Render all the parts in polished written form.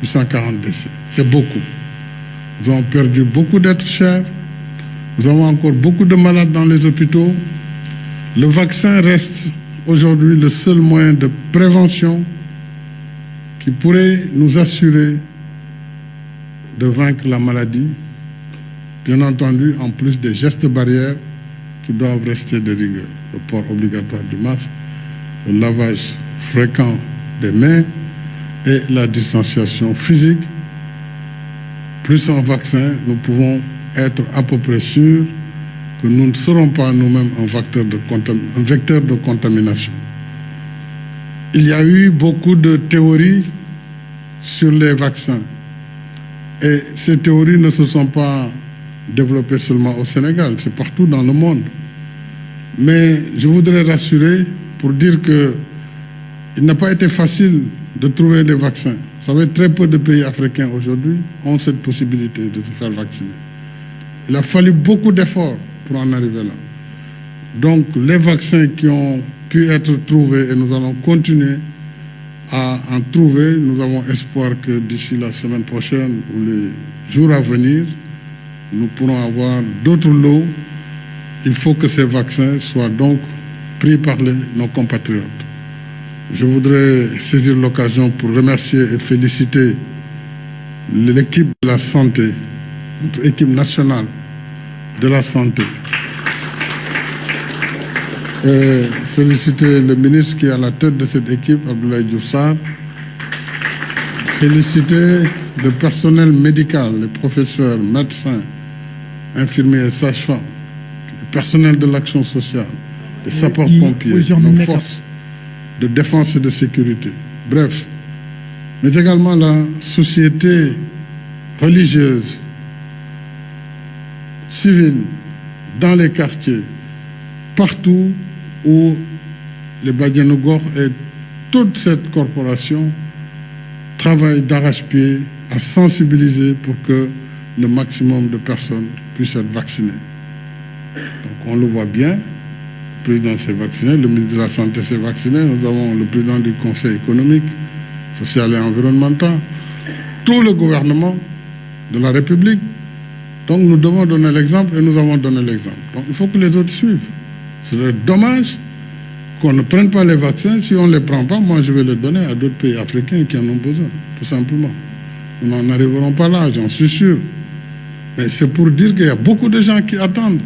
840 décès. C'est beaucoup. Nous avons perdu beaucoup d'êtres chers. Nous avons encore beaucoup de malades dans les hôpitaux. Le vaccin reste aujourd'hui le seul moyen de prévention qui pourrait nous assurer de vaincre la maladie. Bien entendu, en plus des gestes barrières qui doivent rester de rigueur. Le port obligatoire du masque, le lavage fréquent des mains et la distanciation physique. Plus un vaccin, nous pouvons être à peu près sûrs que nous ne serons pas nous-mêmes un vecteur de contamination. Il y a eu beaucoup de théories sur les vaccins. Et ces théories ne se sont pas développées seulement au Sénégal, c'est partout dans le monde. Mais je voudrais rassurer pour dire qu'il n'a pas été facile de trouver des vaccins. Vous savez, très peu de pays africains aujourd'hui ont cette possibilité de se faire vacciner. Il a fallu beaucoup d'efforts pour en arriver là. Donc, les vaccins qui ont pu être trouvés, et nous allons continuer à en trouver, nous avons espoir que d'ici la semaine prochaine ou les jours à venir, nous pourrons avoir d'autres lots. Il faut que ces vaccins soient donc pris par nos compatriotes. Je voudrais saisir l'occasion pour remercier et féliciter l'équipe de la santé, notre équipe nationale de la santé. Et féliciter le ministre qui est à la tête de cette équipe, Abdoulaye Diouf Sarr. Féliciter le personnel médical, les professeurs, médecins, infirmiers, sages-femmes, le personnel de l'action sociale, les sapeurs-pompiers, nos forces de défense et de sécurité. Bref, mais également la société religieuse, civile, dans les quartiers, partout où les Badianougor et toute cette corporation travaillent d'arrache-pied à sensibiliser pour que le maximum de personnes puissent être vaccinées. Donc on le voit bien, le président s'est vacciné, le ministre de la Santé s'est vacciné, nous avons le président du Conseil économique, social et environnemental, tout le gouvernement de la République. Donc nous devons donner l'exemple et nous avons donné l'exemple. Donc il faut que les autres suivent. C'est dommage qu'on ne prenne pas les vaccins. Si on ne les prend pas, moi je vais les donner à d'autres pays africains qui en ont besoin, tout simplement. Nous n'en arriverons pas là, j'en suis sûr. Mais c'est pour dire qu'il y a beaucoup de gens qui attendent.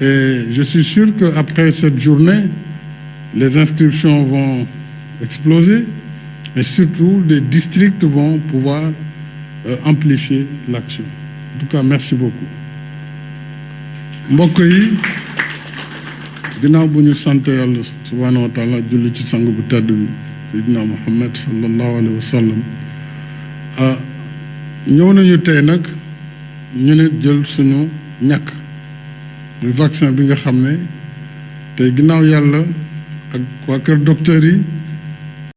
Et je suis sûr qu'après cette journée, les inscriptions vont exploser, mais surtout les districts vont pouvoir amplifier l'action. En tout cas, merci beaucoup. mbokk yi ginnaaw bu ñu sant Yàlla subhanahu wa taala julli ci sang bu tedd bi Seydina Muhammad sallallahu alayhi wa sallam ñëw nañu tey nag ñu ne jël suñu ñàkk muy vaccin bi nga xam ne tey ginnaaw Yàlla ak waa kër docteur yi